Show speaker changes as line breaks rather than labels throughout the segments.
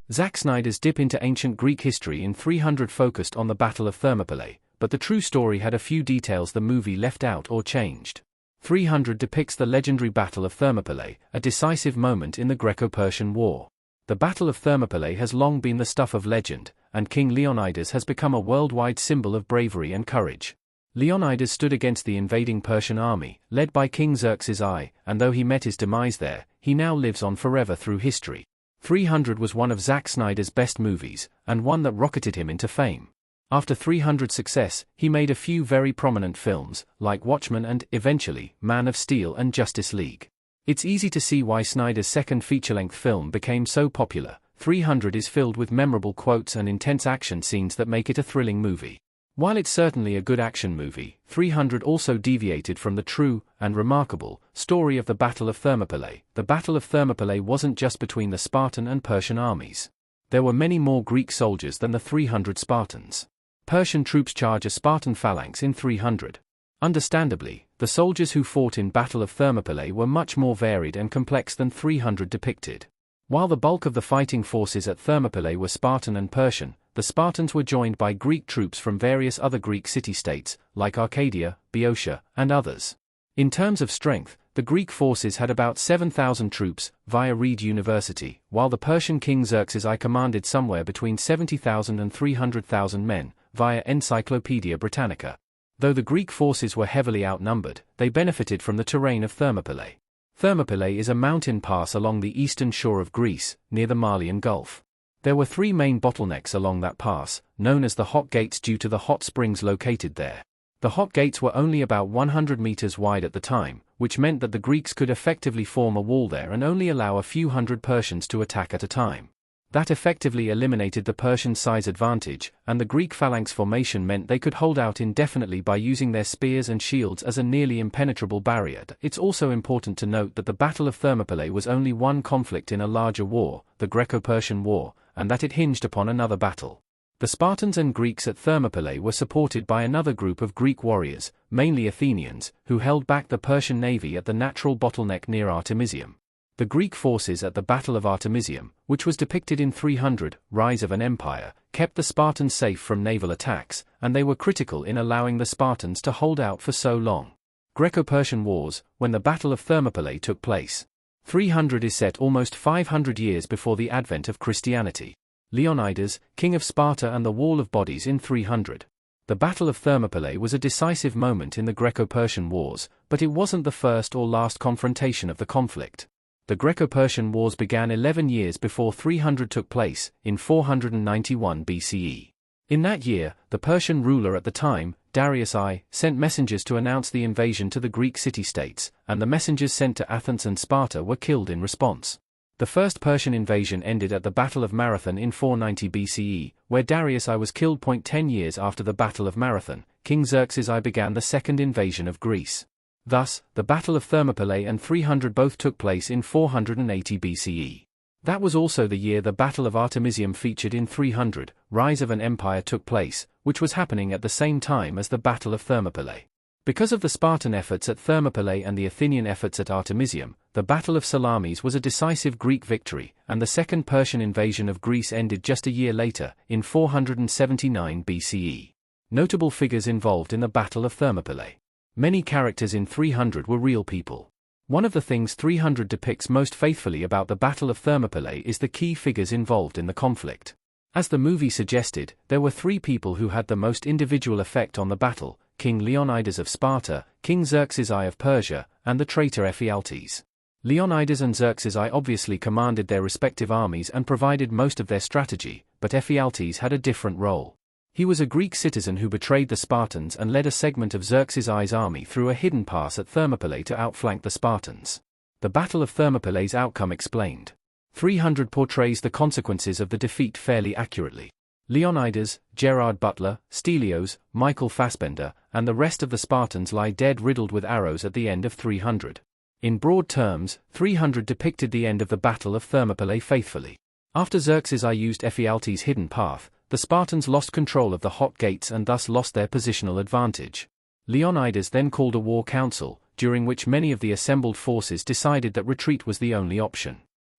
Zack Snyder's dip into ancient Greek history in 300 focused on the Battle of Thermopylae, but the true story had a few details the movie left out or changed. 300 depicts the legendary Battle of Thermopylae, a decisive moment in the Greco-Persian War. The Battle of Thermopylae has long been the stuff of legend, and King Leonidas has become a worldwide symbol of bravery and courage. Leonidas stood against the invading Persian army, led by King Xerxes I, and though he met his demise there, he now lives on forever through history. 300 was one of Zack Snyder's best movies, and one that rocketed him into fame. After 300's success, he made a few very prominent films, like Watchmen and, eventually, Man of Steel and Justice League. It's easy to see why Snyder's second feature-length film became so popular. 300 is filled with memorable quotes and intense action scenes that make it a thrilling movie. While it's certainly a good action movie, 300 also deviated from the true, and remarkable, story of the Battle of Thermopylae. The Battle of Thermopylae wasn't just between the Spartan and Persian armies. There were many more Greek soldiers than the 300 Spartans. Persian troops charge a Spartan phalanx in 300. Understandably, the soldiers who fought in Battle of Thermopylae were much more varied and complex than 300 depicted. While the bulk of the fighting forces at Thermopylae were Spartan and Persian, the Spartans were joined by Greek troops from various other Greek city-states, like Arcadia, Boeotia, and others. In terms of strength, the Greek forces had about 7,000 troops, via Reed University, while the Persian king Xerxes I commanded somewhere between 70,000 and 300,000 men, via Encyclopaedia Britannica. Though the Greek forces were heavily outnumbered, they benefited from the terrain of Thermopylae. Thermopylae is a mountain pass along the eastern shore of Greece, near the Malian Gulf. There were three main bottlenecks along that pass, known as the hot gates due to the hot springs located there. The hot gates were only about 100 meters wide at the time, which meant that the Greeks could effectively form a wall there and only allow a few hundred Persians to attack at a time. That effectively eliminated the Persian size advantage, and the Greek phalanx formation meant they could hold out indefinitely by using their spears and shields as a nearly impenetrable barrier. It's also important to note that the Battle of Thermopylae was only one conflict in a larger war, the Greco-Persian War, and that it hinged upon another battle. The Spartans and Greeks at Thermopylae were supported by another group of Greek warriors, mainly Athenians, who held back the Persian navy at the natural bottleneck near Artemisium. The Greek forces at the Battle of Artemisium, which was depicted in 300, Rise of an Empire, kept the Spartans safe from naval attacks, and they were critical in allowing the Spartans to hold out for so long. Greco-Persian Wars, when the Battle of Thermopylae took place. 300 is set almost 500 years before the advent of Christianity. Leonidas, king of Sparta and the Wall of Bodies in 300. The Battle of Thermopylae was a decisive moment in the Greco-Persian Wars, but it wasn't the first or last confrontation of the conflict. The Greco-Persian Wars began 11 years before 300 took place, in 491 BCE. In that year, the Persian ruler at the time, Darius I, sent messengers to announce the invasion to the Greek city-states, and the messengers sent to Athens and Sparta were killed in response. The first Persian invasion ended at the Battle of Marathon in 490 BCE, where Darius I was killed. 10 years after the Battle of Marathon, King Xerxes I began the second invasion of Greece. Thus, the Battle of Thermopylae and 300 both took place in 480 BCE. That was also the year the Battle of Artemisium featured in 300, Rise of an Empire took place, which was happening at the same time as the Battle of Thermopylae. Because of the Spartan efforts at Thermopylae and the Athenian efforts at Artemisium, the Battle of Salamis was a decisive Greek victory, and the second Persian invasion of Greece ended just a year later, in 479 BCE. Notable figures involved in the Battle of Thermopylae. Many characters in 300 were real people. One of the things 300 depicts most faithfully about the Battle of Thermopylae is the key figures involved in the conflict. As the movie suggested, there were three people who had the most individual effect on the battle: King Leonidas of Sparta, King Xerxes I of Persia, and the traitor Ephialtes. Leonidas and Xerxes I obviously commanded their respective armies and provided most of their strategy, but Ephialtes had a different role. He was a Greek citizen who betrayed the Spartans and led a segment of Xerxes I's army through a hidden pass at Thermopylae to outflank the Spartans. The Battle of Thermopylae's outcome explained. 300 portrays the consequences of the defeat fairly accurately. Leonidas, Gerard Butler, Stelios, Michael Fassbender, and the rest of the Spartans lie dead riddled with arrows at the end of 300. In broad terms, 300 depicted the end of the Battle of Thermopylae faithfully. After Xerxes I used Ephialtes' hidden path, the Spartans lost control of the hot gates and thus lost their positional advantage. Leonidas then called a war council, during which many of the assembled forces decided that retreat was the only option.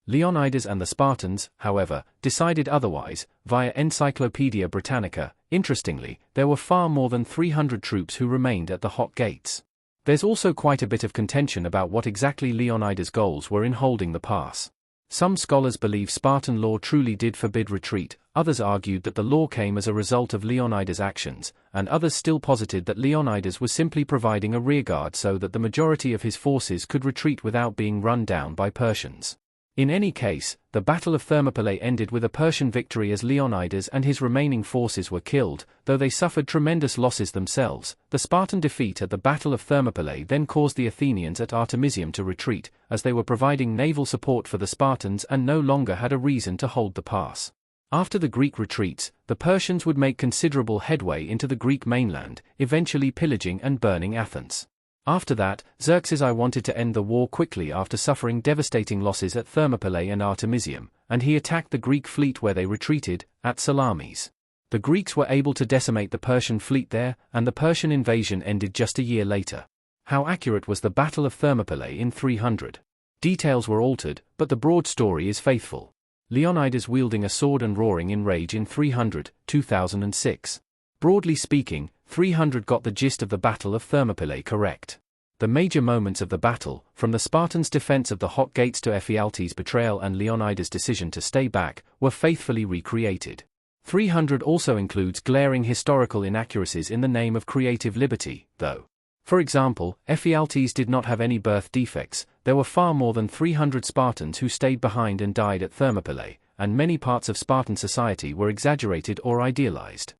Leonidas and the Spartans, however, decided otherwise, via Encyclopaedia Britannica. Interestingly, there were far more than 300 troops who remained at the Hot Gates. There's also quite a bit of contention about what exactly Leonidas' goals were in holding the pass. Some scholars believe Spartan law truly did forbid retreat, others argued that the law came as a result of Leonidas' actions, and others still posited that Leonidas was simply providing a rearguard so that the majority of his forces could retreat without being run down by Persians. In any case, the Battle of Thermopylae ended with a Persian victory as Leonidas and his remaining forces were killed, though they suffered tremendous losses themselves. The Spartan defeat at the Battle of Thermopylae then caused the Athenians at Artemisium to retreat, as they were providing naval support for the Spartans and no longer had a reason to hold the pass. After the Greek retreats, the Persians would make considerable headway into the Greek mainland, eventually pillaging and burning Athens. After that, Xerxes I wanted to end the war quickly after suffering devastating losses at Thermopylae and Artemisium, and he attacked the Greek fleet where they retreated, at Salamis. The Greeks were able to decimate the Persian fleet there, and the Persian invasion ended just a year later. How accurate was the Battle of Thermopylae in 300? Details were altered, but the broad story is faithful. Leonidas wielding a sword and roaring in rage in 300, 2006. Broadly speaking, 300 got the gist of the Battle of Thermopylae correct. The major moments of the battle, from the Spartans' defense of the Hot Gates to Ephialtes' betrayal and Leonidas' decision to stay back, were faithfully recreated. 300 also includes glaring historical inaccuracies in the name of creative liberty, though. For example, Ephialtes did not have any birth defects, there were far more than 300 Spartans who stayed behind and died at Thermopylae, and many parts of Spartan society were exaggerated or idealized.